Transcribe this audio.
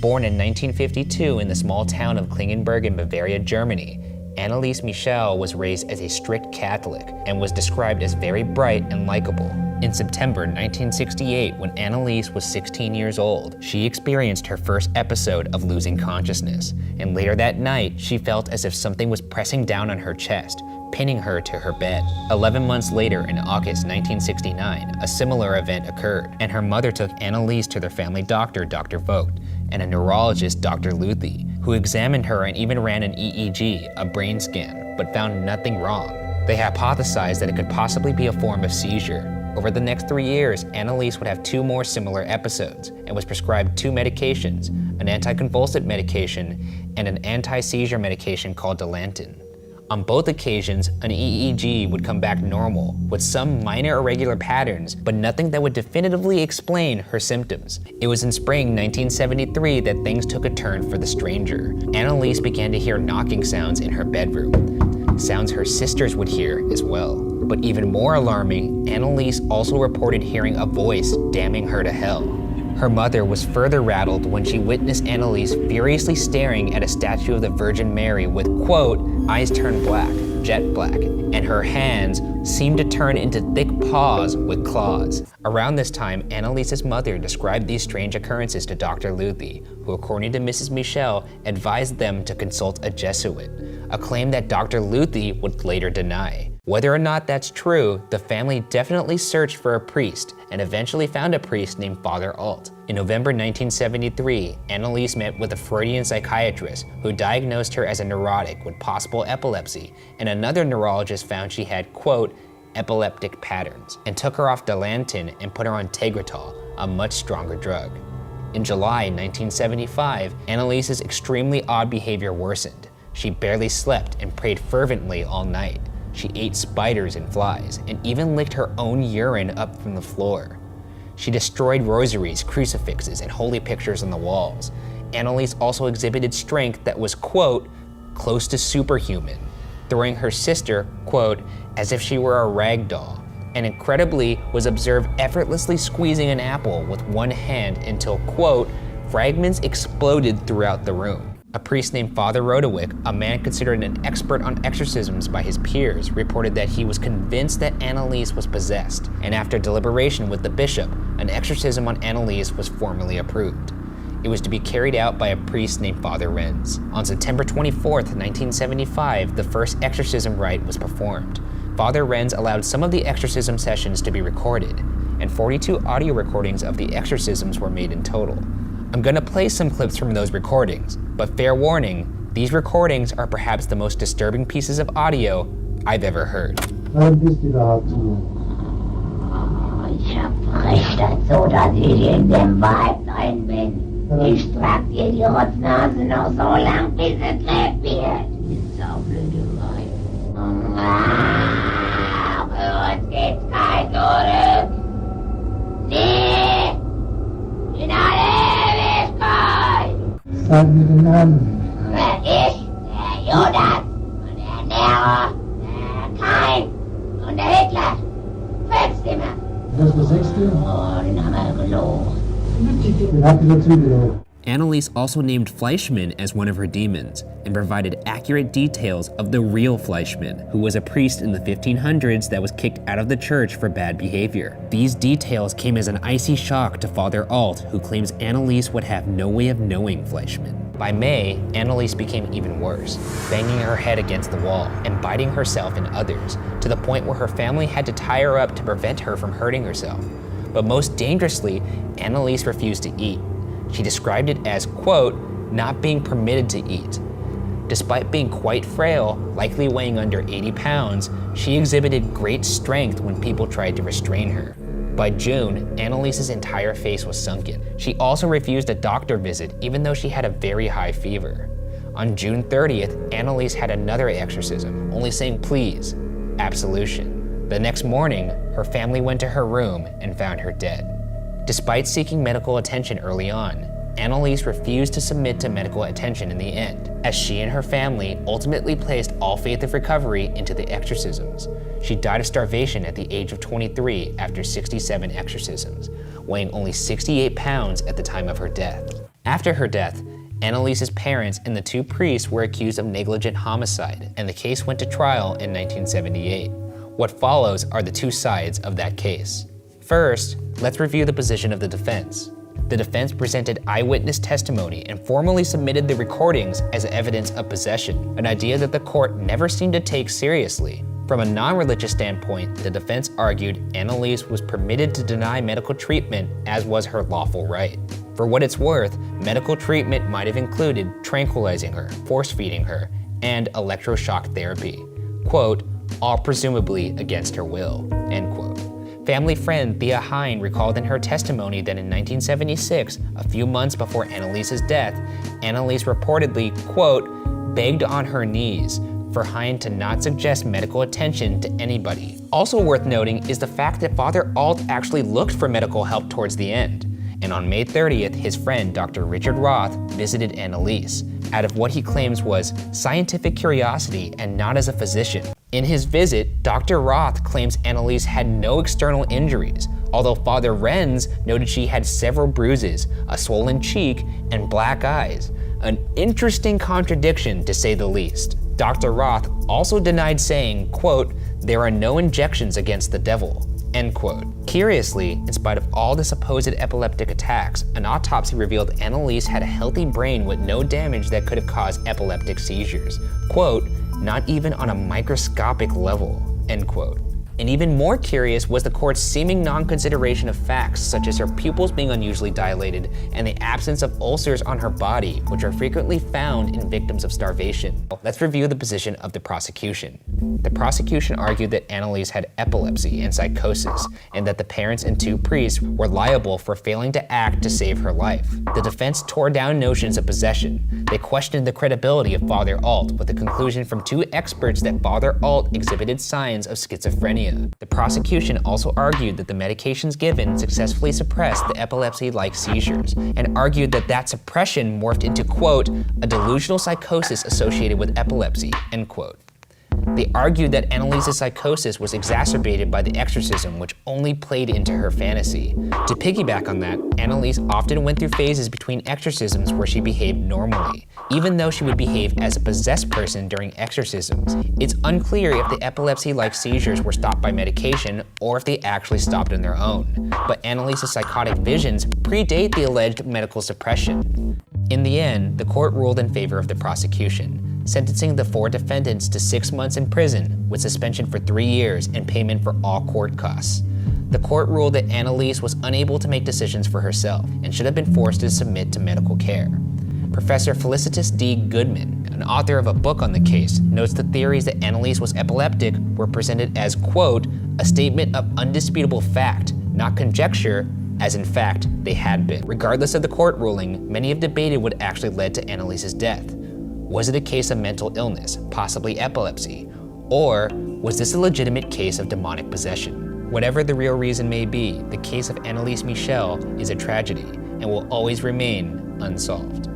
Born in 1952 in the small town of Klingenberg in Bavaria, Germany, Anneliese Michel was raised as a strict Catholic and was described as very bright and likable. In September 1968, when Anneliese was 16 years old, she experienced her first episode of losing consciousness, and later that night, she felt as if something was pressing down on her chest, pinning her to her bed. 11 months later, in August 1969, a similar event occurred, and her mother took Anneliese to their family doctor, Dr. Vogt, and a neurologist, Dr. Luthi, who examined her and even ran an EEG, a brain scan, but found nothing wrong. They hypothesized that it could possibly be a form of seizure. Over the next 3 years, Anneliese would have 2 more similar episodes and was prescribed 2 medications, an anticonvulsant medication and an anti-seizure medication called Dilantin. On both occasions, an EEG would come back normal, with some minor irregular patterns, but nothing that would definitively explain her symptoms. It was in spring 1973 that things took a turn for the stranger. Anneliese began to hear knocking sounds in her bedroom, sounds her sisters would hear as well. But even more alarming, Anneliese also reported hearing a voice damning her to hell. Her mother was further rattled when she witnessed Anneliese furiously staring at a statue of the Virgin Mary with, quote, eyes turned black, jet black, and her hands seemed to turn into thick paws with claws. Around this time, Anneliese's mother described these strange occurrences to Dr. Luthi, who, according to Mrs. Michel, advised them to consult a Jesuit, a claim that Dr. Luthi would later deny. Whether or not that's true, the family definitely searched for a priest and eventually found a priest named Father Alt. In November 1973, Anneliese met with a Freudian psychiatrist who diagnosed her as a neurotic with possible epilepsy, and another neurologist found she had, quote, epileptic patterns, and took her off Dilantin and put her on Tegretol, a much stronger drug. In July 1975, Anneliese's extremely odd behavior worsened. She barely slept and prayed fervently all night. She ate spiders and flies, and even licked her own urine up from the floor. She destroyed rosaries, crucifixes, and holy pictures on the walls. Anneliese also exhibited strength that was, quote, close to superhuman, throwing her sister, quote, as if she were a rag doll, and incredibly was observed effortlessly squeezing an apple with one hand until, quote, fragments exploded throughout the room. A priest named Father Rodewick, a man considered an expert on exorcisms by his peers, reported that he was convinced that Anneliese was possessed, and after deliberation with the bishop, an exorcism on Anneliese was formally approved. It was to be carried out by a priest named Father Renz. On September 24th, 1975, the first exorcism rite was performed. Father Renz allowed some of the exorcism sessions to be recorded, and 42 audio recordings of the exorcisms were made in total. I'm gonna play some clips from those recordings, but fair warning, these recordings are perhaps the most disturbing pieces of audio I've ever heard. Wann bist du überhaupt hier? Ich hab Recht dazu, dass ich in dem Weib drin bin. Ich trag dir die Rotznase noch so lang, bis es lebt wird. Die saublöde Weib. Für uns geht's kein Zurück. Nee! In alle Ewigkeit! Sag mir den Namen. Ich, der Judas, und der Nero, der Cain und der Hitler. 5 Stimmen. Das ist der 6. Oh, den haben wir gelogen. Den habt ihr dazu gelogen. Anneliese also named Fleischmann as one of her demons and provided accurate details of the real Fleischmann, who was a priest in the 1500s that was kicked out of the church for bad behavior. These details came as an icy shock to Father Alt, who claims Anneliese would have no way of knowing Fleischmann. By May, Anneliese became even worse, banging her head against the wall and biting herself and others, to the point where her family had to tie her up to prevent her from hurting herself. But most dangerously, Anneliese refused to eat. She described it as, quote, not being permitted to eat. Despite being quite frail, likely weighing under 80 pounds, she exhibited great strength when people tried to restrain her. By June, Anneliese's entire face was sunken. She also refused a doctor visit even though she had a very high fever. On June 30th, Anneliese had another exorcism, only saying please, absolution. The next morning, her family went to her room and found her dead. Despite seeking medical attention early on, Anneliese refused to submit to medical attention in the end, as she and her family ultimately placed all faith of recovery into the exorcisms. She died of starvation at the age of 23 after 67 exorcisms, weighing only 68 pounds at the time of her death. After her death, Annelise's parents and the two priests were accused of negligent homicide, and the case went to trial in 1978. What follows are the two sides of that case. First, let's review the position of the defense. The defense presented eyewitness testimony and formally submitted the recordings as evidence of possession, an idea that the court never seemed to take seriously. From a non-religious standpoint, the defense argued Annelise was permitted to deny medical treatment, as was her lawful right. For what it's worth, medical treatment might have included tranquilizing her, force-feeding her, and electroshock therapy. Quote, all presumably against her will, end quote. Family friend Thea Hine recalled in her testimony that in 1976, a few months before Annelise's death, Annelise reportedly, quote, begged on her knees for Hine to not suggest medical attention to anybody. Also worth noting is the fact that Father Alt actually looked for medical help towards the end. And on May 30th, his friend Dr. Richard Roth visited Annelise out of what he claims was scientific curiosity and not as a physician. In his visit, Dr. Roth claims Annelise had no external injuries, although Father Renz noted she had several bruises, a swollen cheek, and black eyes. An interesting contradiction, to say the least. Dr. Roth also denied saying, quote, there are no injections against the devil, end quote. Curiously, in spite of all the supposed epileptic attacks, an autopsy revealed Annelise had a healthy brain with no damage that could have caused epileptic seizures. Quote, not even on a microscopic level, end quote. And even more curious was the court's seeming non-consideration of facts, such as her pupils being unusually dilated and the absence of ulcers on her body, which are frequently found in victims of starvation. Let's review the position of the prosecution. The prosecution argued that Annelise had epilepsy and psychosis, and that the parents and two priests were liable for failing to act to save her life. The defense tore down notions of possession. They questioned the credibility of Father Alt, with the conclusion from two experts that Father Alt exhibited signs of schizophrenia. The prosecution also argued that the medications given successfully suppressed the epilepsy-like seizures, and argued that that suppression morphed into, quote, a delusional psychosis associated with epilepsy, end quote. They argued that Annelise's psychosis was exacerbated by the exorcism, which only played into her fantasy. To piggyback on that, Annelise often went through phases between exorcisms where she behaved normally, even though she would behave as a possessed person during exorcisms. It's unclear if the epilepsy-like seizures were stopped by medication or if they actually stopped on their own. But Annelise's psychotic visions predate the alleged medical suppression. In the end, the court ruled in favor of the prosecution, sentencing the four defendants to 6 months in prison with suspension for 3 years and payment for all court costs. The court ruled that Annelise was unable to make decisions for herself and should have been forced to submit to medical care. Professor Felicitas D. Goodman, an author of a book on the case, notes the theories that Annelise was epileptic were presented as, quote, a statement of undisputable fact, not conjecture, as in fact they had been. Regardless of the court ruling, many have debated what actually led to Annelise's death. Was it a case of mental illness, possibly epilepsy? Or was this a legitimate case of demonic possession? Whatever the real reason may be, the case of Annelise Michel is a tragedy and will always remain unsolved.